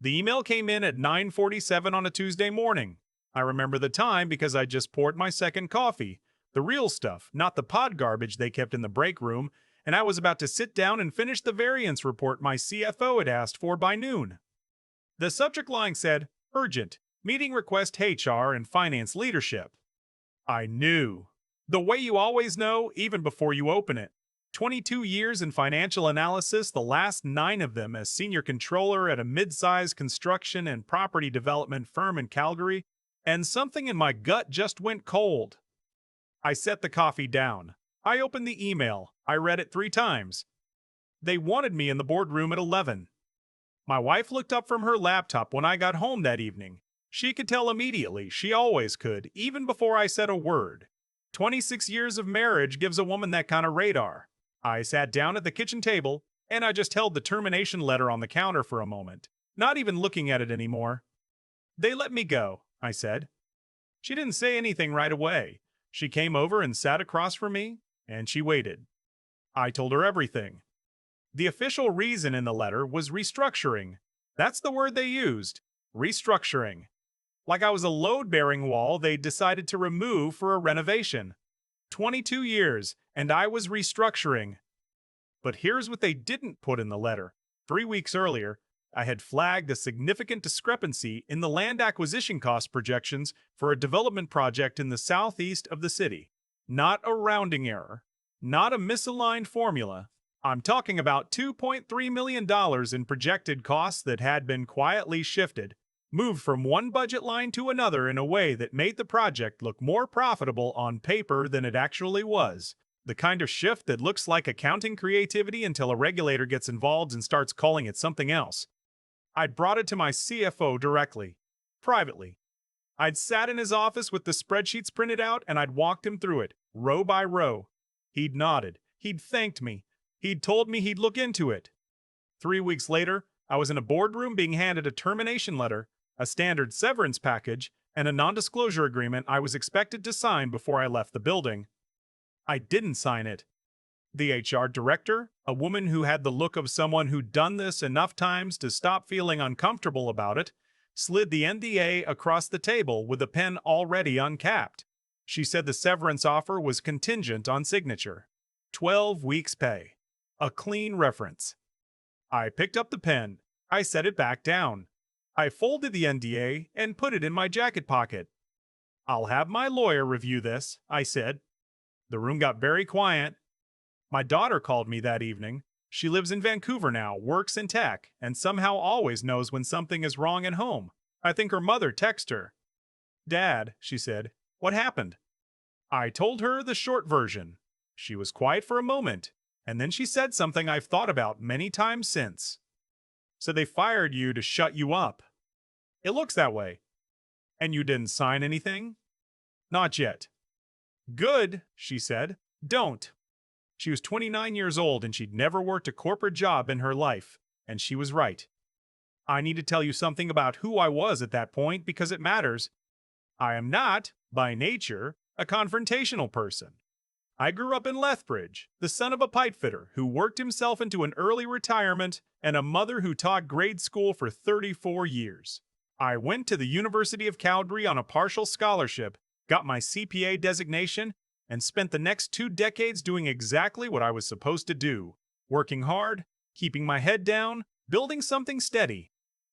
The email came in at 9:47 on a Tuesday morning. I remember the time because I just poured my second coffee. The real stuff, not the pod garbage they kept in the break room, and I was about to sit down and finish the variance report my CFO had asked for by noon. The subject line said, Urgent, meeting request HR and finance leadership. I knew. The way you always know, even before you open it. 22 years in financial analysis, the last 9 of them as senior controller at a mid-sized construction and property development firm in Calgary, and something in my gut just went cold. I set the coffee down. I opened the email. I read it 3 times. They wanted me in the boardroom at 11. My wife looked up from her laptop when I got home that evening. She could tell immediately, she always could, even before I said a word. 26 years of marriage gives a woman that kind of radar. I sat down at the kitchen table, and I just held the termination letter on the counter for a moment, not even looking at it anymore. They let me go, I said. She didn't say anything right away. She came over and sat across from me, and she waited. I told her everything. The official reason in the letter was restructuring. That's the word they used, restructuring. Like I was a load-bearing wall they decided to remove for a renovation. 22 years, and I was restructuring. But here's what they didn't put in the letter. 3 weeks earlier, I had flagged a significant discrepancy in the land acquisition cost projections for a development project in the southeast of the city. Not a rounding error, not a misaligned formula. I'm talking about $2.3 million in projected costs that had been quietly shifted, moved from one budget line to another in a way that made the project look more profitable on paper than it actually was. The kind of shift that looks like accounting creativity until a regulator gets involved and starts calling it something else. I'd brought it to my CFO directly, privately. I'd sat in his office with the spreadsheets printed out and I'd walked him through it, row by row. He'd nodded. He'd thanked me. He'd told me he'd look into it. 3 weeks later, I was in a boardroom being handed a termination letter, a standard severance package, and a non-disclosure agreement I was expected to sign before I left the building. I didn't sign it. The HR director, a woman who had the look of someone who'd done this enough times to stop feeling uncomfortable about it, slid the NDA across the table with a pen already uncapped. She said the severance offer was contingent on signature. 12 weeks' pay. A clean reference. I picked up the pen. I set it back down. I folded the NDA and put it in my jacket pocket. I'll have my lawyer review this, I said. The room got very quiet. My daughter called me that evening. She lives in Vancouver now, works in tech, and somehow always knows when something is wrong at home. I think her mother texted her. Dad, she said, what happened? I told her the short version. She was quiet for a moment, and then she said something I've thought about many times since. So they fired you to shut you up. It looks that way. And you didn't sign anything? Not yet. Good, she said. Don't. She was 29 years old and she'd never worked a corporate job in her life, and she was right. I need to tell you something about who I was at that point because it matters. I am not, by nature, a confrontational person. I grew up in Lethbridge, the son of a pipefitter who worked himself into an early retirement and a mother who taught grade school for 34 years. I went to the University of Calgary on a partial scholarship, got my CPA designation, and spent the next 2 decades doing exactly what I was supposed to do, working hard, keeping my head down, building something steady.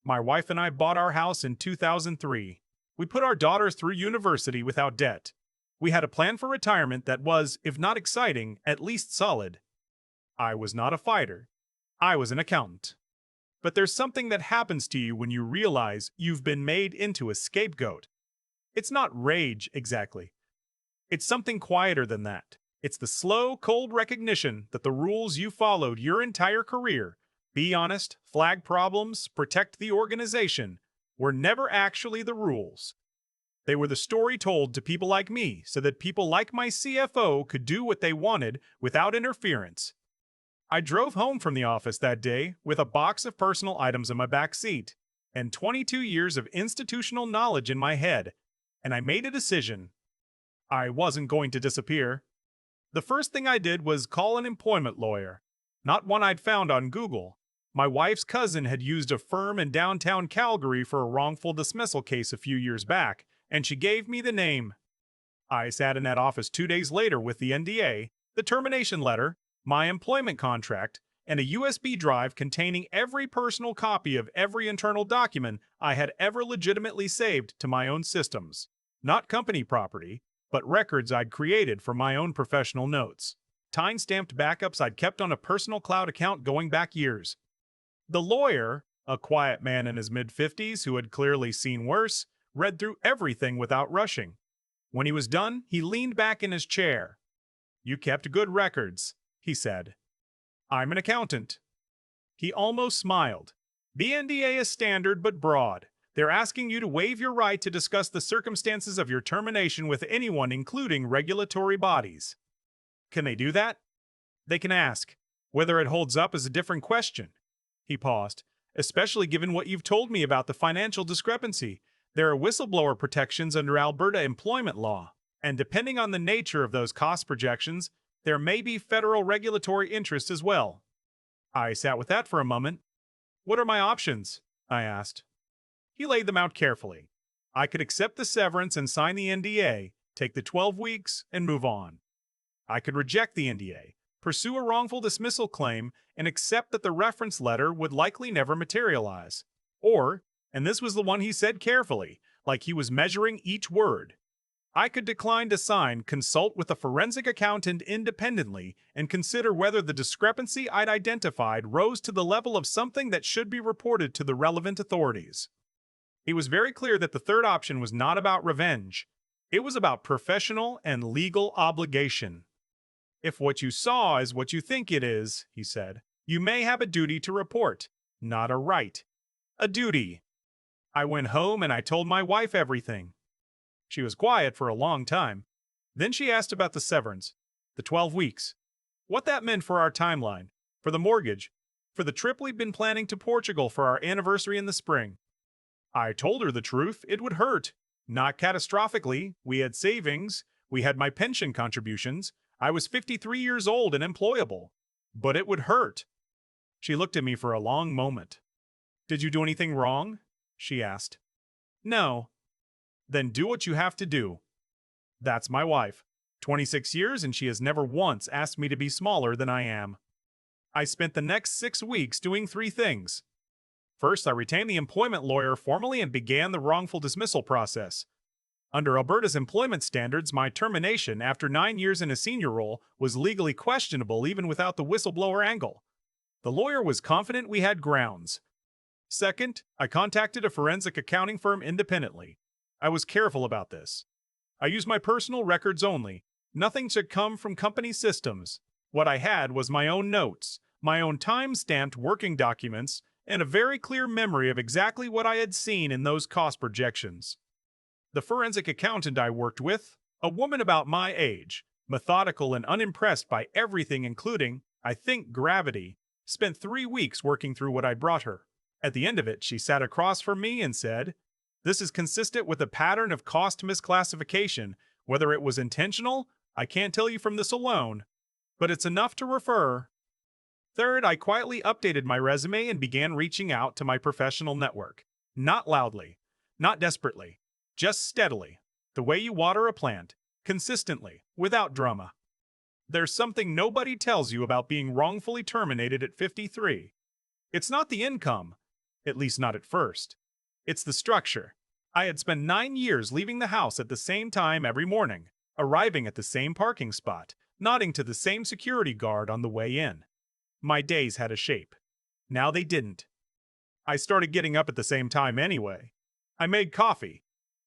My wife and I bought our house in 2003. We put our daughters through university without debt. We had a plan for retirement that was, if not exciting, at least solid. I was not a fighter. I was an accountant. But there's something that happens to you when you realize you've been made into a scapegoat. It's not rage, exactly. It's something quieter than that. It's the slow, cold recognition that the rules you followed your entire career, be honest, flag problems, protect the organization, were never actually the rules. They were the story told to people like me so that people like my CFO could do what they wanted without interference. I drove home from the office that day with a box of personal items in my back seat and 22 years of institutional knowledge in my head, and I made a decision. I wasn't going to disappear. The first thing I did was call an employment lawyer, not one I'd found on Google, My wife's cousin had used a firm in downtown Calgary for a wrongful dismissal case a few years back, and she gave me the name. I sat in that office 2 days later with the NDA, the termination letter, my employment contract, and a USB drive containing every personal copy of every internal document I had ever legitimately saved to my own systems. Not company property, but records I'd created for my own professional notes. Time-stamped backups I'd kept on a personal cloud account going back years. The lawyer, a quiet man in his mid-50s who had clearly seen worse, read through everything without rushing. When he was done, he leaned back in his chair. "You kept good records," he said. "I'm an accountant." He almost smiled. "The NDA is standard but broad. They're asking you to waive your right to discuss the circumstances of your termination with anyone, including regulatory bodies." "Can they do that?" "They can ask. Whether it holds up is a different question." He paused. "Especially given what you've told me about the financial discrepancy. There are whistleblower protections under Alberta employment law, and depending on the nature of those cost projections, there may be federal regulatory interest as well." I sat with that for a moment. "What are my options?" I asked. He laid them out carefully. I could accept the severance and sign the NDA, take the 12 weeks, and move on. I could reject the NDA, pursue a wrongful dismissal claim, and accept that the reference letter would likely never materialize. Or, and this was the one he said carefully, like he was measuring each word, I could decline to sign, consult with a forensic accountant independently, and consider whether the discrepancy I'd identified rose to the level of something that should be reported to the relevant authorities. He was very clear that the third option was not about revenge. It was about professional and legal obligation. "If what you saw is what you think it is," he said, "you may have a duty to report, not a right. A duty." I went home and I told my wife everything. She was quiet for a long time. Then she asked about the severance, the 12 weeks, what that meant for our timeline, for the mortgage, for the trip we'd been planning to Portugal for our anniversary in the spring. I told her the truth. It would hurt. Not catastrophically. We had savings. We had my pension contributions. I was 53 years old and employable. But it would hurt. She looked at me for a long moment. "Did you do anything wrong?" she asked. "No." "Then do what you have to do." That's my wife. 26 years and she has never once asked me to be smaller than I am. I spent the next 6 weeks doing 3 things. First, I retained the employment lawyer formally and began the wrongful dismissal process. Under Alberta's employment standards, my termination after 9 years in a senior role was legally questionable even without the whistleblower angle. The lawyer was confident we had grounds. Second, I contacted a forensic accounting firm independently. I was careful about this. I used my personal records only. Nothing should come from company systems. What I had was my own notes, my own time-stamped working documents, and a very clear memory of exactly what I had seen in those cost projections. The forensic accountant I worked with, a woman about my age, methodical and unimpressed by everything including, I think, gravity, spent 3 weeks working through what I brought her. At the end of it, she sat across from me and said, "This is consistent with a pattern of cost misclassification. Whether it was intentional, I can't tell you from this alone, but it's enough to refer." Third, I quietly updated my resume and began reaching out to my professional network. Not loudly, not desperately, just steadily, the way you water a plant, consistently, without drama. There's something nobody tells you about being wrongfully terminated at 53. It's not the income, at least not at first. It's the structure. I had spent 9 years leaving the house at the same time every morning, arriving at the same parking spot, nodding to the same security guard on the way in. My days had a shape. Now they didn't. I started getting up at the same time anyway. I made coffee.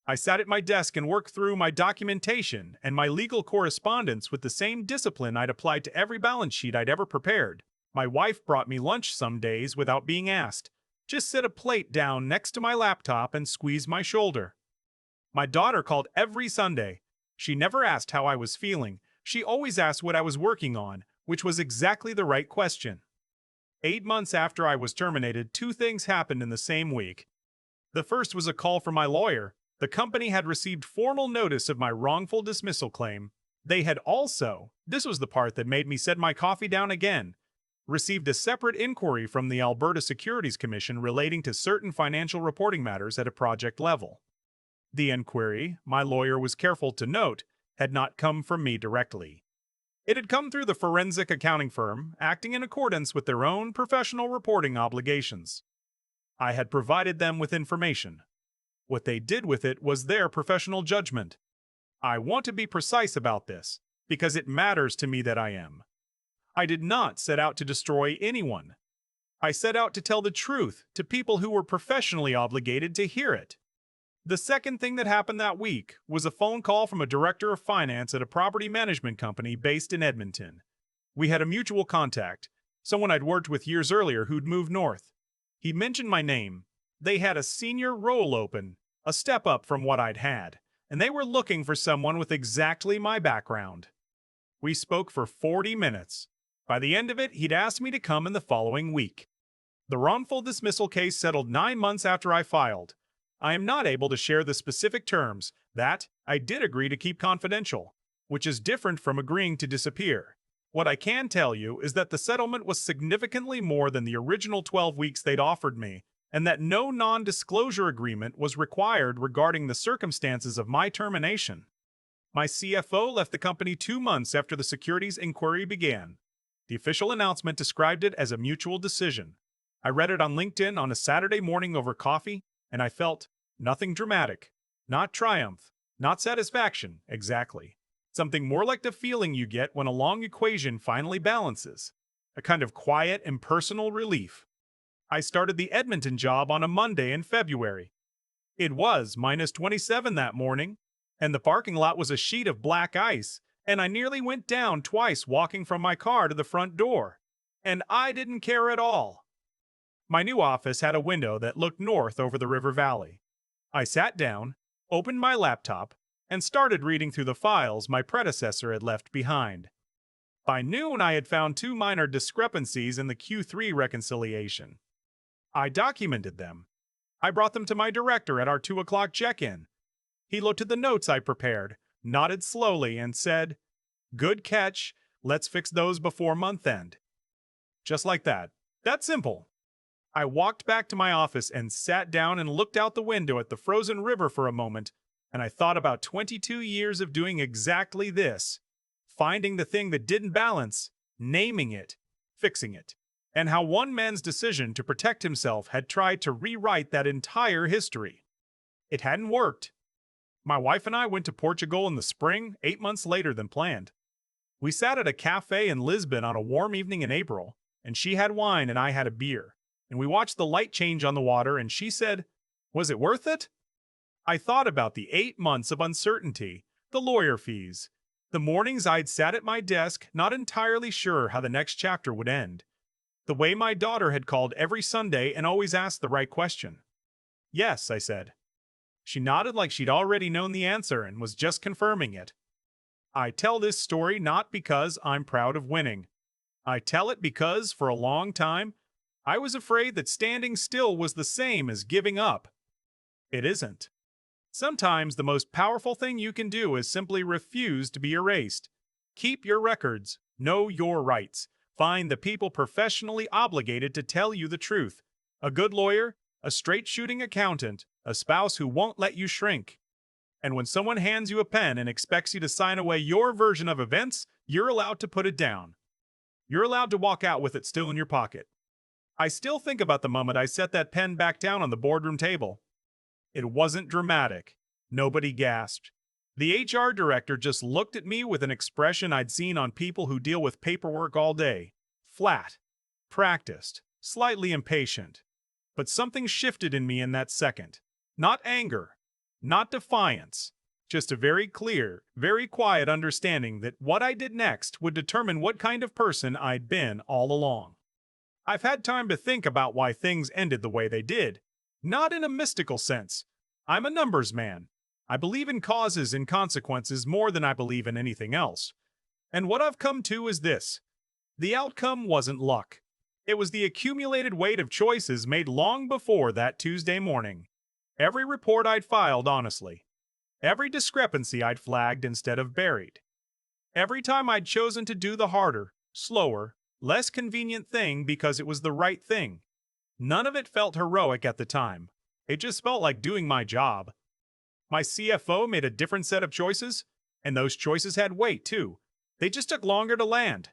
I sat at my desk and worked through my documentation and my legal correspondence with the same discipline I'd applied to every balance sheet I'd ever prepared. My wife brought me lunch some days without being asked. Just set a plate down next to my laptop and squeeze my shoulder. My daughter called every Sunday. She never asked how I was feeling. She always asked what I was working on, which was exactly the right question. 8 months after I was terminated, 2 things happened in the same week. The first was a call from my lawyer. The company had received formal notice of my wrongful dismissal claim. They had also, this was the part that made me set my coffee down again, received a separate inquiry from the Alberta Securities Commission relating to certain financial reporting matters at a project level. The inquiry, my lawyer was careful to note, had not come from me directly. It had come through the forensic accounting firm, acting in accordance with their own professional reporting obligations. I had provided them with information. What they did with it was their professional judgment. I want to be precise about this, because it matters to me that I am. I did not set out to destroy anyone. I set out to tell the truth to people who were professionally obligated to hear it. The second thing that happened that week was a phone call from a director of finance at a property management company based in Edmonton. We had a mutual contact, someone I'd worked with years earlier who'd moved north. He mentioned my name. They had a senior role open, a step up from what I'd had, and they were looking for someone with exactly my background. We spoke for 40 minutes. By the end of it, he'd asked me to come in the following week. The wrongful dismissal case settled 9 months after I filed. I am not able to share the specific terms that I did agree to keep confidential, which is different from agreeing to disappear. What I can tell you is that the settlement was significantly more than the original 12 weeks they'd offered me, and that no non-disclosure agreement was required regarding the circumstances of my termination. My CFO left the company 2 months after the securities inquiry began. The official announcement described it as a mutual decision. I read it on LinkedIn on a Saturday morning over coffee, and I felt nothing dramatic, not triumph, not satisfaction, exactly. Something more like the feeling you get when a long equation finally balances. A kind of quiet, impersonal relief. I started the Edmonton job on a Monday in February. It was -27 that morning, and the parking lot was a sheet of black ice, and I nearly went down twice walking from my car to the front door. And I didn't care at all. My new office had a window that looked north over the river valley. I sat down, opened my laptop, and started reading through the files my predecessor had left behind. By noon, I had found 2 minor discrepancies in the Q3 reconciliation. I documented them. I brought them to my director at our 2 o'clock check-in. He looked at the notes I prepared, nodded slowly, and said, "Good catch, let's fix those before month end." Just like that. That simple. I walked back to my office and sat down and looked out the window at the frozen river for a moment, and I thought about 22 years of doing exactly this. Finding the thing that didn't balance, naming it, fixing it, and how one man's decision to protect himself had tried to rewrite that entire history. It hadn't worked. My wife and I went to Portugal in the spring, 8 months later than planned. We sat at a cafe in Lisbon on a warm evening in April, and she had wine and I had a beer, and we watched the light change on the water, and she said, "Was it worth it?" I thought about the 8 months of uncertainty, the lawyer fees, the mornings I'd sat at my desk not entirely sure how the next chapter would end, the way my daughter had called every Sunday and always asked the right question. "Yes," I said. She nodded like she'd already known the answer and was just confirming it. I tell this story not because I'm proud of winning. I tell it because, for a long time, I was afraid that standing still was the same as giving up. It isn't. Sometimes the most powerful thing you can do is simply refuse to be erased. Keep your records, know your rights, find the people professionally obligated to tell you the truth. A good lawyer, a straight-shooting accountant, a spouse who won't let you shrink. And when someone hands you a pen and expects you to sign away your version of events, you're allowed to put it down. You're allowed to walk out with it still in your pocket. I still think about the moment I set that pen back down on the boardroom table. It wasn't dramatic. Nobody gasped. The HR director just looked at me with an expression I'd seen on people who deal with paperwork all day. Flat, practiced, slightly impatient. But something shifted in me in that second. Not anger, not defiance, just a very clear, very quiet understanding that what I did next would determine what kind of person I'd been all along. I've had time to think about why things ended the way they did. Not in a mystical sense. I'm a numbers man. I believe in causes and consequences more than I believe in anything else. And what I've come to is this. The outcome wasn't luck. It was the accumulated weight of choices made long before that Tuesday morning. Every report I'd filed honestly. Every discrepancy I'd flagged instead of buried. Every time I'd chosen to do the harder, slower, less convenient thing because it was the right thing. None of it felt heroic at the time. It just felt like doing my job. My CFO made a different set of choices, and those choices had weight too. They just took longer to land.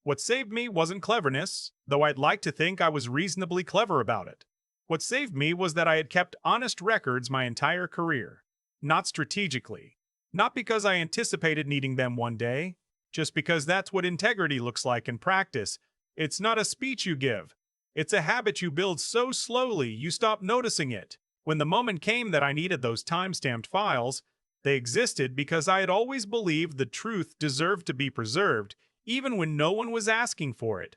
What saved me wasn't cleverness, though I'd like to think I was reasonably clever about it. What saved me was that I had kept honest records my entire career. Not strategically. Not because I anticipated needing them one day, just because that's what integrity looks like in practice. It's not a speech you give. It's a habit you build so slowly you stop noticing it. When the moment came that I needed those time-stamped files, they existed because I had always believed the truth deserved to be preserved, even when no one was asking for it.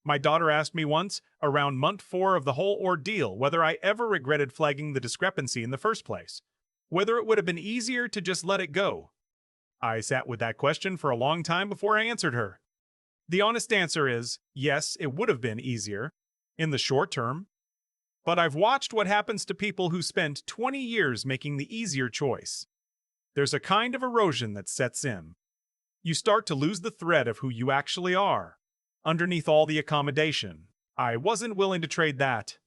My daughter asked me once, around month 4 of the whole ordeal, whether I ever regretted flagging the discrepancy in the first place. Whether it would have been easier to just let it go. I sat with that question for a long time before I answered her. The honest answer is, yes, it would have been easier, in the short term. But I've watched what happens to people who spend 20 years making the easier choice. There's a kind of erosion that sets in. You start to lose the thread of who you actually are. Underneath all the accommodation, I wasn't willing to trade that.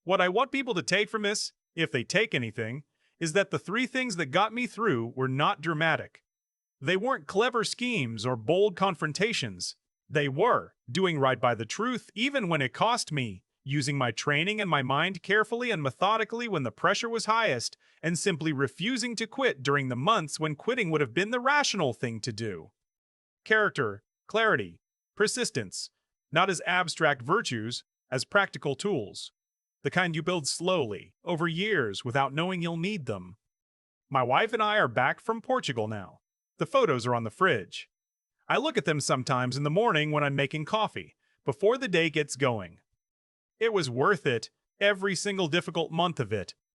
What I want people to take from this, if they take anything, is that the 3 things that got me through were not dramatic. They weren't clever schemes or bold confrontations. They were doing right by the truth even when it cost me, using my training and my mind carefully and methodically when the pressure was highest, and simply refusing to quit during the months when quitting would have been the rational thing to do. Character, clarity, persistence, not as abstract virtues, as practical tools. The kind you build slowly, over years, without knowing you'll need them. My wife and I are back from Portugal now. The photos are on the fridge. I look at them sometimes in the morning when I'm making coffee, before the day gets going. It was worth it, every single difficult month of it.